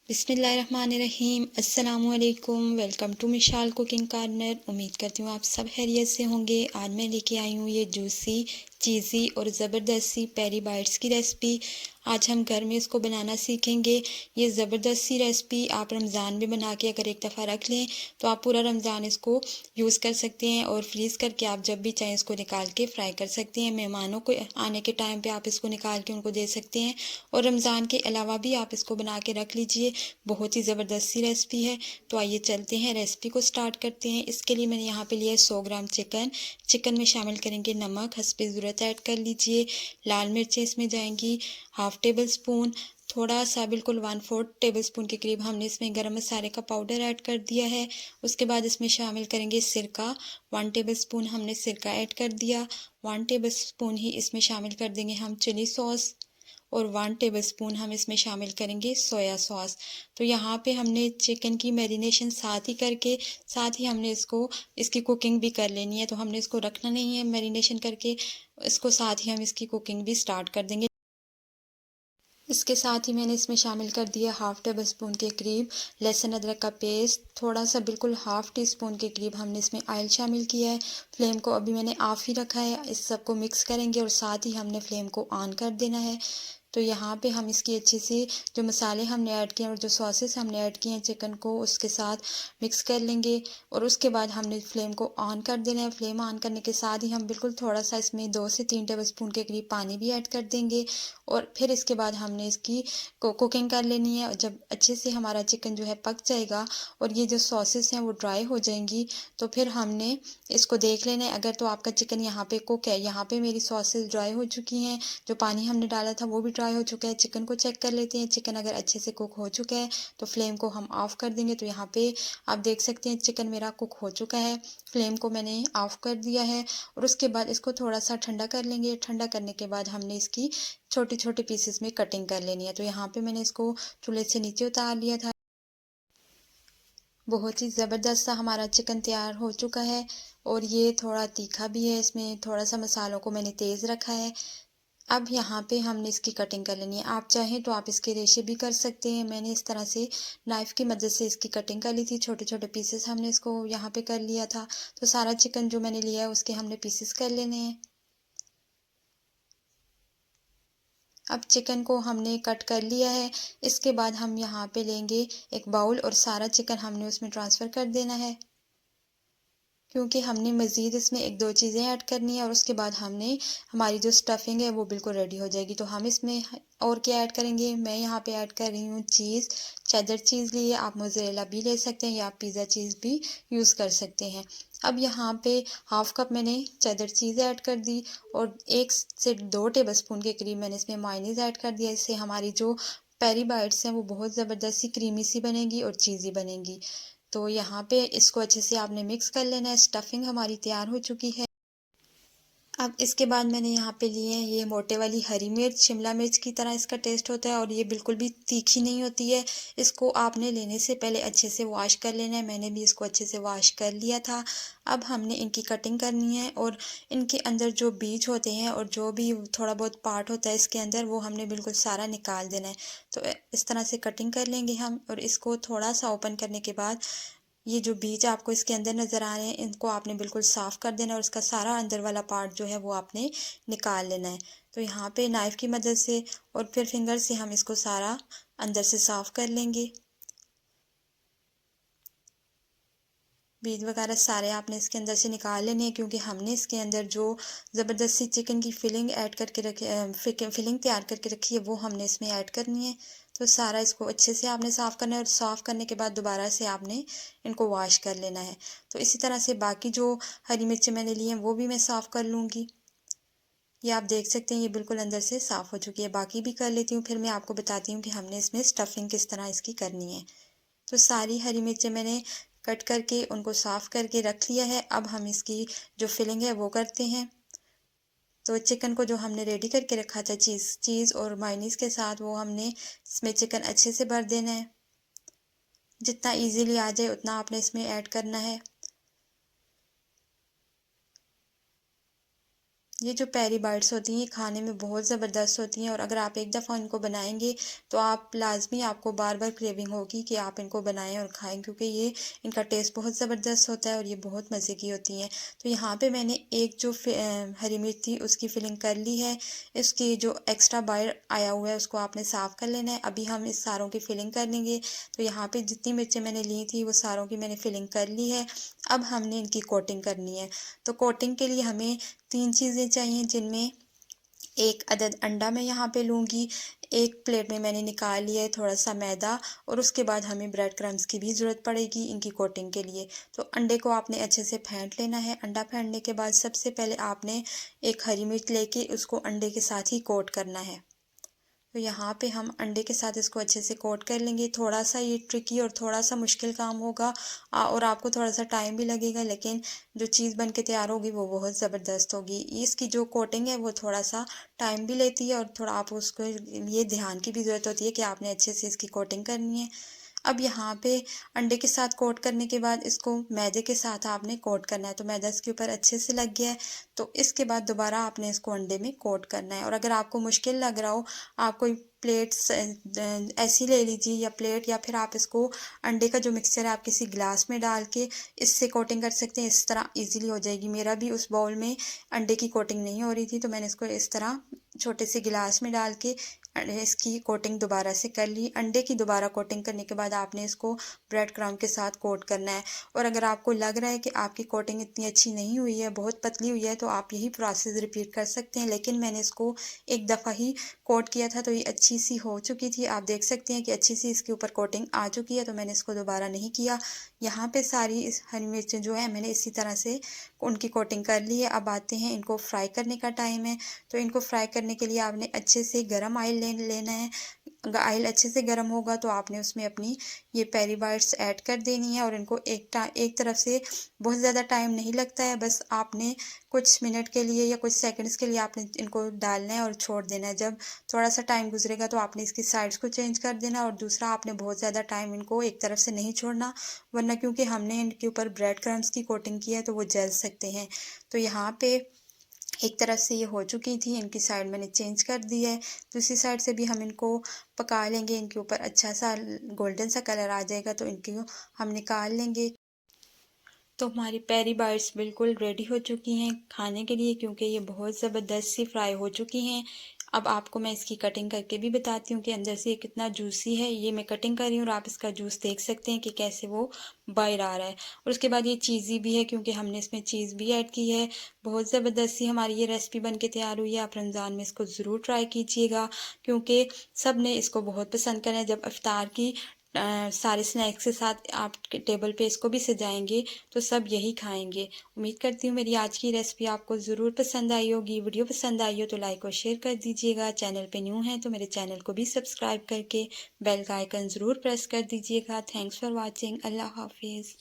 बिस्मिल्लाहिर्रहमानिर्रहीम। अस्सलामुअलैकुम। Welcome to Mishal cooking corner. उम्मीद करती हूँ आप सब खैरियत से होंगे। आज मैं लेके आई हूँ ये जूसी, चीज़ी और ज़बरदस्त सी पेरी बाइट्स की रेसिपी। आज हम घर में इसको बनाना सीखेंगे। ये ज़बरदस्त सी रेसिपी आप रमज़ान में बना के अगर एक दफ़ा रख लें तो आप पूरा रमज़ान इसको यूज़ कर सकते हैं और फ्रीज़ करके आप जब भी चाहें इसको निकाल के फ्राई कर सकते हैं। मेहमानों को आने के टाइम पे आप इसको निकाल के उनको दे सकते हैं और रमज़ान के अलावा भी आप इसको बना के रख लीजिए। बहुत ही ज़बरदस्त सी रेसिपी है। तो आइए चलते हैं, रेसिपी को स्टार्ट करते हैं। इसके लिए मैंने यहाँ पे लिया है 100 ग्राम चिकन। चिकन में शामिल करेंगे नमक, हस्बे ज़रूरत ऐड कर लीजिए। लाल मिर्चें इसमें जाएंगी हाफ़ टेबल स्पून। थोड़ा सा बिल्कुल 1/4 टेबल स्पून के करीब हमने इसमें गरम मसाले का पाउडर ऐड कर दिया है। उसके बाद इसमें शामिल करेंगे सिरका। 1 टेबल स्पून हमने सिरका ऐड कर दिया। 1 टेबल स्पून ही इसमें शामिल कर देंगे हम चिली सॉस और 1 टेबलस्पून हम इसमें शामिल करेंगे सोया सॉस। तो यहाँ पे हमने चिकन की मैरिनेशन साथ ही करके साथ ही हमने इसकी कुकिंग भी कर लेनी है। तो हमने इसको रखना नहीं है मैरिनेशन करके, इसको साथ ही हम इसकी कुकिंग भी स्टार्ट कर देंगे। इसके साथ ही मैंने इसमें शामिल कर दिया हाफ़ टेबल स्पून के करीब लहसुन अदरक का पेस्ट। थोड़ा सा बिल्कुल हाफ़ टी स्पून के करीब हमने इसमें ऑयल शामिल किया है। फ्लेम को अभी मैंने ऑफ ही रखा है। इस सबको मिक्स करेंगे और साथ ही हमने फ्लेम को ऑन कर देना है। तो यहाँ पे हम इसकी अच्छी सी जो मसाले हमने ऐड किए हैं और जो सॉसेस हमने ऐड किए हैं चिकन को उसके साथ मिक्स कर लेंगे और उसके बाद हमने फ्लेम को ऑन कर देना है। फ्लेम ऑन करने के साथ ही हम बिल्कुल थोड़ा सा इसमें 2 से 3 टेबल स्पून के करीब पानी भी ऐड कर देंगे और फिर इसके बाद हमने इसकी कुकिंग कर लेनी है। और जब अच्छे से हमारा चिकन जो है पक जाएगा और ये जो सॉसेस हैं वो ड्राई हो जाएंगी तो फिर हमने इसको देख लेना है। अगर तो आपका चिकन यहाँ पे कुक है, यहाँ पे मेरी सॉसेस ड्राई हो चुकी हैं, जो पानी हमने डाला था वो भी ड्राई हो चुका है। चिकन को चेक कर लेते हैं। चिकन अगर अच्छे से कुक हो चुका है तो फ्लेम को हम ऑफ कर देंगे। तो यहाँ पे आप देख सकते हैं चिकन मेरा कुक हो चुका है। फ्लेम को मैंने ऑफ कर दिया है और उसके बाद इसको थोड़ा सा ठंडा कर लेंगे। ठंडा करने के बाद हमने इसकी छोटे छोटे पीसेस में कटिंग कर लेनी है। तो यहाँ पे मैंने इसको चूल्हे से नीचे उतार लिया था। बहुत ही ज़बरदस्त सा हमारा चिकन तैयार हो चुका है और ये थोड़ा तीखा भी है। इसमें थोड़ा सा मसालों को मैंने तेज़ रखा है। अब यहाँ पे हमने इसकी कटिंग कर लेनी है। आप चाहें तो आप इसके रेशे भी कर सकते हैं। मैंने इस तरह से नाइफ़ की मदद से इसकी कटिंग कर ली थी। छोटे छोटे पीसेस हमने इसको यहाँ पे कर लिया था। तो सारा चिकन जो मैंने लिया है उसके हमने पीसेस कर लेने हैं। अब चिकन को हमने कट कर लिया है। इसके बाद हम यहाँ पे लेंगे एक बाउल और सारा चिकन हमने उसमें ट्रांसफ़र कर देना है, क्योंकि हमने मज़ीद इसमें 1-2 चीज़ें ऐड करनी है और उसके बाद हमने हमारी जो स्टफ़िंग है वो बिल्कुल रेडी हो जाएगी। तो हम इसमें और क्या ऐड करेंगे, मैं यहाँ पे ऐड कर रही हूँ चीज़। चेडर चीज़ लिए, आप मोज़रेला भी ले सकते हैं या आप पिज़्ज़ा चीज़ भी यूज़ कर सकते हैं। अब यहाँ पे हाफ़ कप मैंने चेडर चीज़ ऐड कर दी और 1 से 2 टेबलस्पून के करीब मैंने इसमें मेयोनीज़ ऐड कर दिया। इससे हमारी जो पेरी बाइट्स हैं वो बहुत ज़बरदस्त सी क्रीमी सी बनेंगी और चीज़ी बनेंगी। तो यहाँ पे इसको अच्छे से आपने मिक्स कर लेना है। स्टफिंग हमारी तैयार हो चुकी है। अब इसके बाद मैंने यहाँ पे लिए हैं ये मोटे वाली हरी मिर्च। शिमला मिर्च की तरह इसका टेस्ट होता है और ये बिल्कुल भी तीखी नहीं होती है। इसको आपने लेने से पहले अच्छे से वॉश कर लेना है। मैंने भी इसको अच्छे से वॉश कर लिया था। अब हमने इनकी कटिंग करनी है और इनके अंदर जो बीज होते हैं और जो भी थोड़ा बहुत पार्ट होता है इसके अंदर वो हमने बिल्कुल सारा निकाल देना है। तो इस तरह से कटिंग कर लेंगे हम और इसको थोड़ा सा ओपन करने के बाद ये जो बीज आपको इसके अंदर नज़र आ रहे हैं इनको आपने बिल्कुल साफ़ कर देना है और इसका सारा अंदर वाला पार्ट जो है वो आपने निकाल लेना है। तो यहाँ पे नाइफ़ की मदद से और फिर फिंगर से हम इसको सारा अंदर से साफ़ कर लेंगे। बीज वगैरह सारे आपने इसके अंदर से निकाल लेने हैं, क्योंकि हमने इसके अंदर जो ज़बरदस्ती चिकन की फिलिंग ऐड करके रखी फिलिंग तैयार करके रखी है वो हमने इसमें ऐड करनी है। तो सारा इसको अच्छे से आपने साफ़ करना है और साफ़ करने के बाद दोबारा से आपने इनको वॉश कर लेना है। तो इसी तरह से बाकी जो हरी मिर्चें मैंने ली हैं वो भी मैं साफ़ कर लूँगी। ये आप देख सकते हैं ये बिल्कुल अंदर से साफ़ हो चुकी है। बाकी भी कर लेती हूँ, फिर मैं आपको बताती हूँ कि हमने इसमें स्टफिंग किस तरह इसकी करनी है। तो सारी हरी मिर्चें मैंने कट करके उनको साफ़ करके रख लिया है। अब हम इसकी जो फिलिंग है वो करते हैं। तो चिकन को जो हमने रेडी करके रखा था चीज़ और मायोनीज़ के साथ, वो हमने इसमें चिकन अच्छे से भर देना है। जितना इजीली आ जाए उतना आपने इसमें ऐड करना है। ये जो पेरी बाइट्स होती हैं ये खाने में बहुत ज़बरदस्त होती हैं और अगर आप एक दफ़ा इनको बनाएंगे तो आप लाजमी आपको बार बार क्रेविंग होगी कि आप इनको बनाएं और खाएं, क्योंकि ये इनका टेस्ट बहुत ज़बरदस्त होता है और ये बहुत मज़े की होती हैं। तो यहाँ पे मैंने एक जो हरी मिर्च थी उसकी फिलिंग कर ली है। इसकी जो एक्स्ट्रा बाइट आया हुआ है उसको आपने साफ़ कर लेना है। अभी हम इस सारों की फिलिंग कर लेंगे। तो यहाँ पे जितनी मिर्चें मैंने ली थी वो सारों की मैंने फिलिंग कर ली है। अब हमने इनकी कोटिंग करनी है। तो कोटिंग के लिए हमें 3 चीज़ें चाहिए, जिनमें 1 अदद अंडा मैं यहाँ पे लूँगी। एक प्लेट में मैंने निकाल लिया है थोड़ा-सा मैदा और उसके बाद हमें ब्रेड क्रम्ब्स की भी ज़रूरत पड़ेगी इनकी कोटिंग के लिए। तो अंडे को आपने अच्छे से फेंट लेना है। अंडा फेंटने के बाद सबसे पहले आपने एक हरी मिर्च लेके उसको अंडे के साथ ही कोट करना है। तो यहाँ पे हम अंडे के साथ इसको अच्छे से कोट कर लेंगे। थोड़ा-सा ये ट्रिकी और थोड़ा-सा मुश्किल काम होगा और आपको थोड़ा-सा टाइम भी लगेगा, लेकिन जो चीज़ बन के तैयार होगी वो बहुत ज़बरदस्त होगी। इसकी जो कोटिंग है वो थोड़ा-सा टाइम भी लेती है और थोड़ा आप उसको ये ध्यान की भी ज़रूरत होती है कि आपने अच्छे से इसकी कोटिंग करनी है। अब यहाँ पे अंडे के साथ कोट करने के बाद इसको मैदे के साथ आपने कोट करना है। तो मैदा इसके ऊपर अच्छे से लग गया है। तो इसके बाद दोबारा आपने इसको अंडे में कोट करना है। और अगर आपको मुश्किल लग रहा हो, आप कोई प्लेट्स ऐसी ले लीजिए या प्लेट, या फिर आप इसको अंडे का जो मिक्सचर है आप किसी गिलास में डाल के इससे कोटिंग कर सकते हैं। इस तरह ईज़िली हो जाएगी। मेरा भी उस बाउल में अंडे की कोटिंग नहीं हो रही थी, तो मैंने इसको इस तरह छोटे से गिलास में डाल के इसकी कोटिंग दोबारा से कर ली। अंडे की दोबारा कोटिंग करने के बाद आपने इसको ब्रेड क्रम्ब के साथ कोट करना है। और अगर आपको लग रहा है कि आपकी कोटिंग इतनी अच्छी नहीं हुई है, बहुत पतली हुई है, तो आप यही प्रोसेस रिपीट कर सकते हैं। लेकिन मैंने इसको एक दफ़ा ही कोट किया था तो ये अच्छी सी हो चुकी थी। आप देख सकते हैं कि अच्छी सी इसके ऊपर कोटिंग आ चुकी है, तो मैंने इसको दोबारा नहीं किया। यहाँ पे सारी इस हरी मिर्चें जो है मैंने इसी तरह से उनकी कोटिंग कर ली है। अब आते हैं, इनको फ्राई करने का टाइम है। तो इनको फ्राई करने के लिए आपने अच्छे से गरम ऑयल लेना है। ऑयल अच्छे से गर्म होगा तो आपने उसमें अपनी ये पेरी बाइट्स ऐड कर देनी है और इनको एक तरफ से बहुत ज़्यादा टाइम नहीं लगता है, बस आपने कुछ मिनट के लिए या कुछ सेकंड्स के लिए आपने इनको डालना है और छोड़ देना है। जब थोड़ा सा टाइम गुजरेगा तो आपने इसकी साइड्स को चेंज कर देना। और दूसरा, आपने बहुत ज़्यादा टाइम इनको एक तरफ से नहीं छोड़ना, वरना क्योंकि हमने इनके ऊपर ब्रेड क्रम्ब्स की कोटिंग की है तो वो जल सकते हैं। तो यहाँ पे एक तरफ से ये हो चुकी थी, इनकी साइड मैंने चेंज कर दी है। दूसरी साइड से भी हम इनको पका लेंगे। इनके ऊपर अच्छा सा गोल्डन सा कलर आ जाएगा तो इनको हम निकाल लेंगे। तो हमारी पेरी बाइट्स बिल्कुल रेडी हो चुकी हैं खाने के लिए, क्योंकि ये बहुत ज़बरदस्त सी फ्राई हो चुकी हैं। अब आपको मैं इसकी कटिंग करके भी बताती हूँ कि अंदर से ये कितना जूसी है। ये मैं कटिंग कर रही हूँ और आप इसका जूस देख सकते हैं कि कैसे वो बाहर आ रहा है। और उसके बाद ये चीज़ी भी है, क्योंकि हमने इसमें चीज़ भी ऐड की है। बहुत ज़बरदस्त सी हमारी ये रेसिपी बन के तैयार हुई है। आप रमज़ान में इसको ज़रूर ट्राई कीजिएगा, क्योंकि सब ने इसको बहुत पसंद करा है। जब इफ्तार की सारे स्नैक्स के साथ आप टेबल पे इसको भी सजाएंगे तो सब यही खाएंगे। उम्मीद करती हूँ मेरी आज की रेसिपी आपको ज़रूर पसंद आई होगी। वीडियो पसंद आई हो तो लाइक और शेयर कर दीजिएगा। चैनल पे न्यू हैं तो मेरे चैनल को भी सब्सक्राइब करके बेल का आइकन ज़रूर प्रेस कर दीजिएगा। Thanks for watching. अल्लाह हाफिज़।